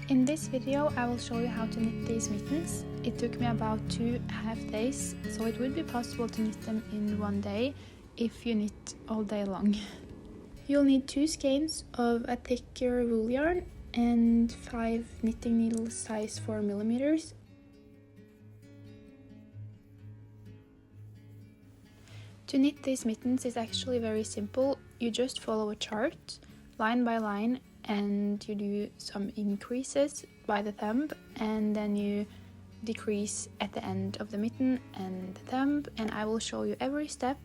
In this video I will show you how to knit these mittens. It took me about 2.5 days, so it would be possible to knit them in one day if you knit all day long. You'll need 2 skeins of a thicker wool yarn and 5 knitting needles size 4mm. To knit these mittens is actually very simple. You just follow a chart, line by line, and you do some increases by the thumb, and then you decrease at the end of the mitten and the thumb, and I will show you every step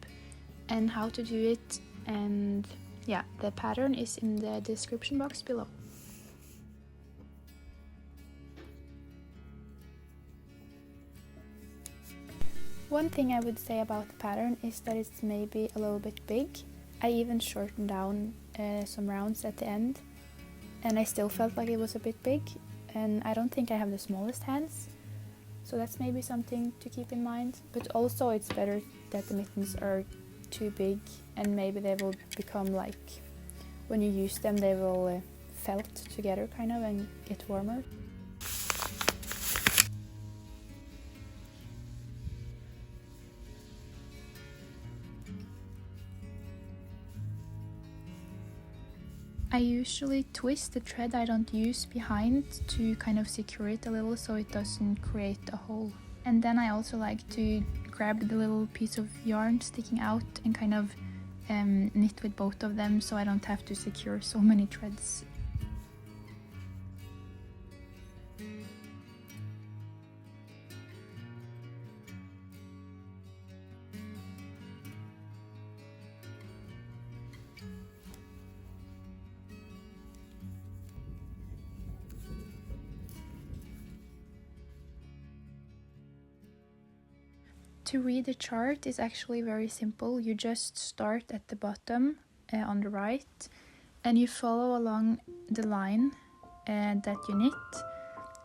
and how to do it, and yeah, the pattern is in the description box below. One thing I would say about the pattern is that it's maybe a little bit big. I even shortened down some rounds at the end, and I still felt like it was a bit big, and I don't think I have the smallest hands, so that's maybe something to keep in mind. But also it's better that the mittens are too big, and maybe they will become like, when you use them they will felt together kind of and get warmer. I usually twist the thread I don't use behind to kind of secure it a little so it doesn't create a hole. And then I also like to grab the little piece of yarn sticking out and kind of knit with both of them so I don't have to secure so many threads. To read the chart is actually very simple. You just start at the bottom on the right, and you follow along the line that you knit.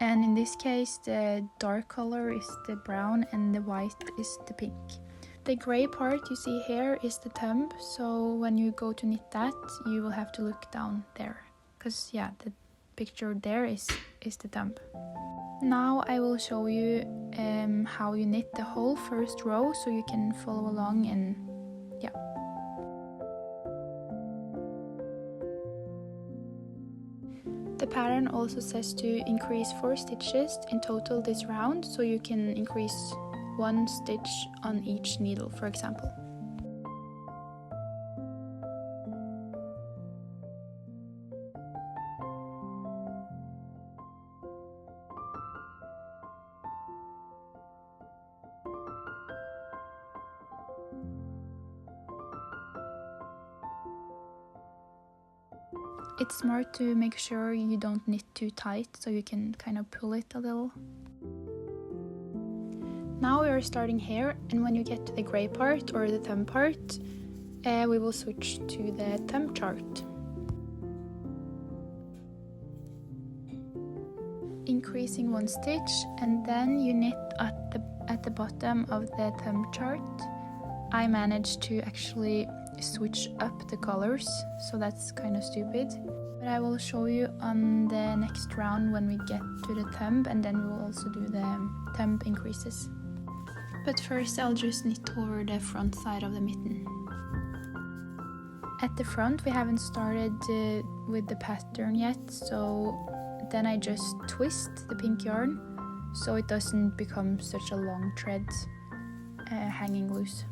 And in this case the dark color is the brown and the white is the pink. The gray part you see here is the thumb, so when you go to knit that you will have to look down there, because yeah, the picture there is the thumb. Now I will show you how you knit the whole first row so you can follow along, and yeah. The pattern also says to increase 4 stitches in total this round, so you can increase 1 stitch on each needle, for example. It's smart to make sure you don't knit too tight, so you can kind of pull it a little. Now we are starting here, and when you get to the gray part or the thumb part, we will switch to the thumb chart. Increasing 1 stitch, and then you knit at the bottom of the thumb chart. I managed to actually switch up the colors, so that's kind of stupid, but I will show you on the next round when we get to the thumb, and then we will also do the thumb increases. But first I'll just knit over the front side of the mitten. At the front we haven't started with the pattern yet, so then I just twist the pink yarn so it doesn't become such a long thread hanging loose.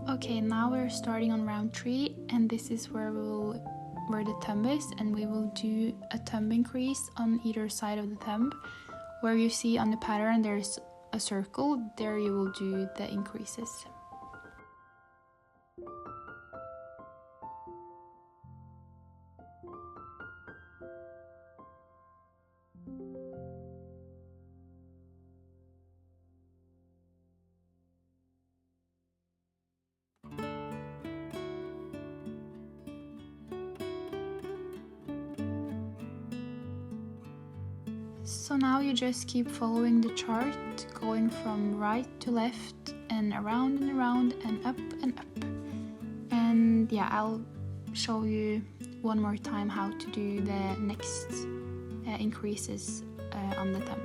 Okay, now we're starting on round 3, and this is where the thumb is, and we will do a thumb increase on either side of the thumb. Where you see on the pattern there's a circle, there you will do the increases. So now you just keep following the chart, going from right to left and around and up and up. And yeah, I'll show you one more time how to do the next increases on the thumb.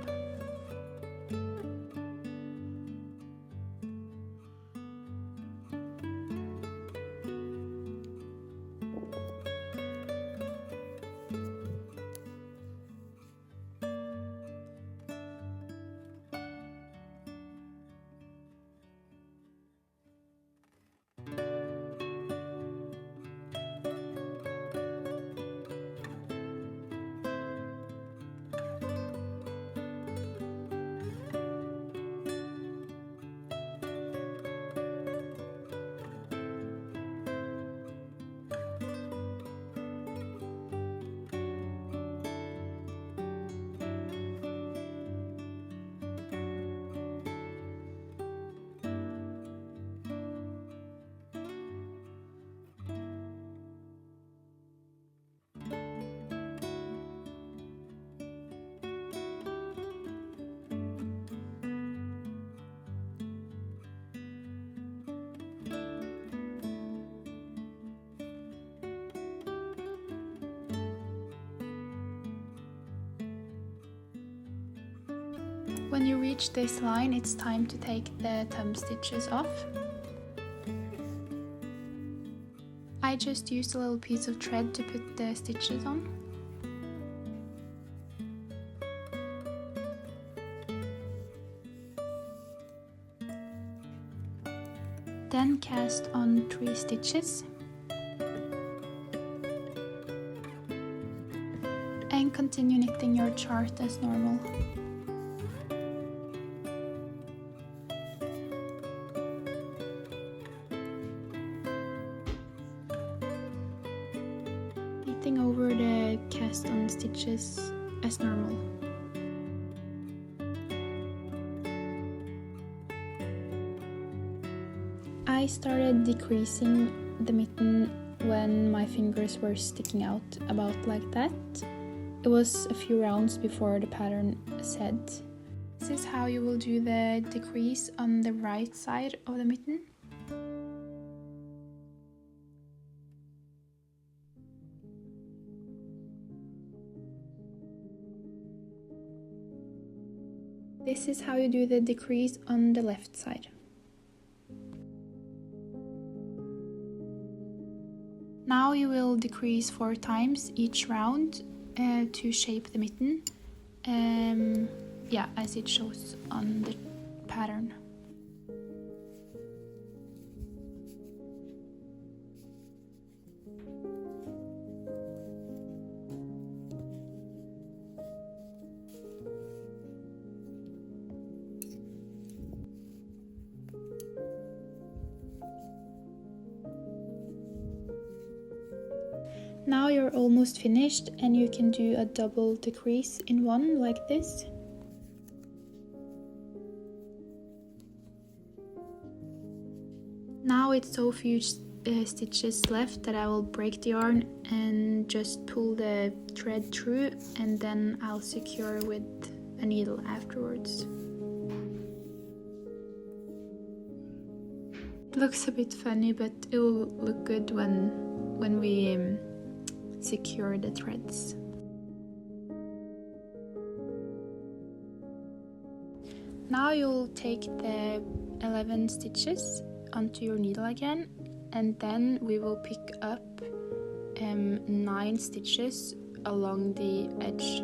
When you reach this line, it's time to take the thumb stitches off. I just used a little piece of thread to put the stitches on. Then cast on 3 stitches. And continue knitting your chart as normal. Knitting over the cast on stitches as normal. I started decreasing the mitten when my fingers were sticking out about like that. It was a few rounds before the pattern said. This is how you will do the decrease on the right side of the mitten. This is how you do the decrease on the left side. Now you will decrease 4 times each round to shape the mitten, as it shows on the pattern. Now you're almost finished and you can do a double decrease in one like this. Now it's so few stitches left that I will break the yarn and just pull the thread through, and then I'll secure with a needle afterwards. It looks a bit funny, but it will look good when we secure the threads. Now you'll take the 11 stitches onto your needle again, and then we will pick up 9 stitches along the edge.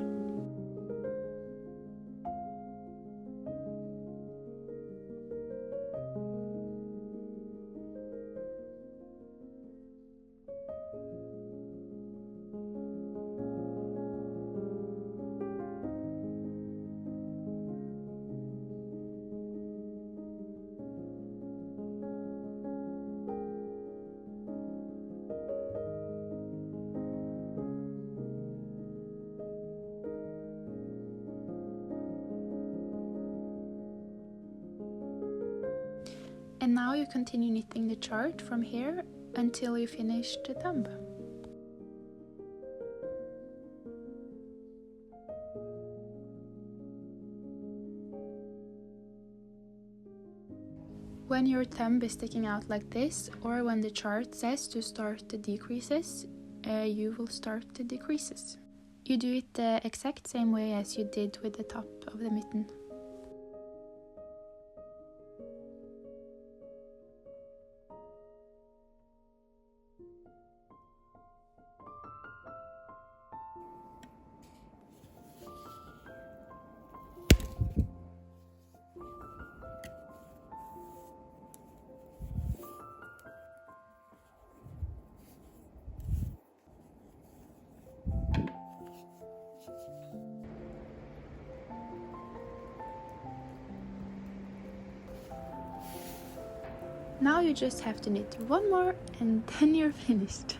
And now you continue knitting the chart from here until you finish the thumb. When your thumb is sticking out like this, or when the chart says to start the decreases, you will start the decreases. You do it the exact same way as you did with the top of the mitten. Now you just have to knit one more and then you're finished.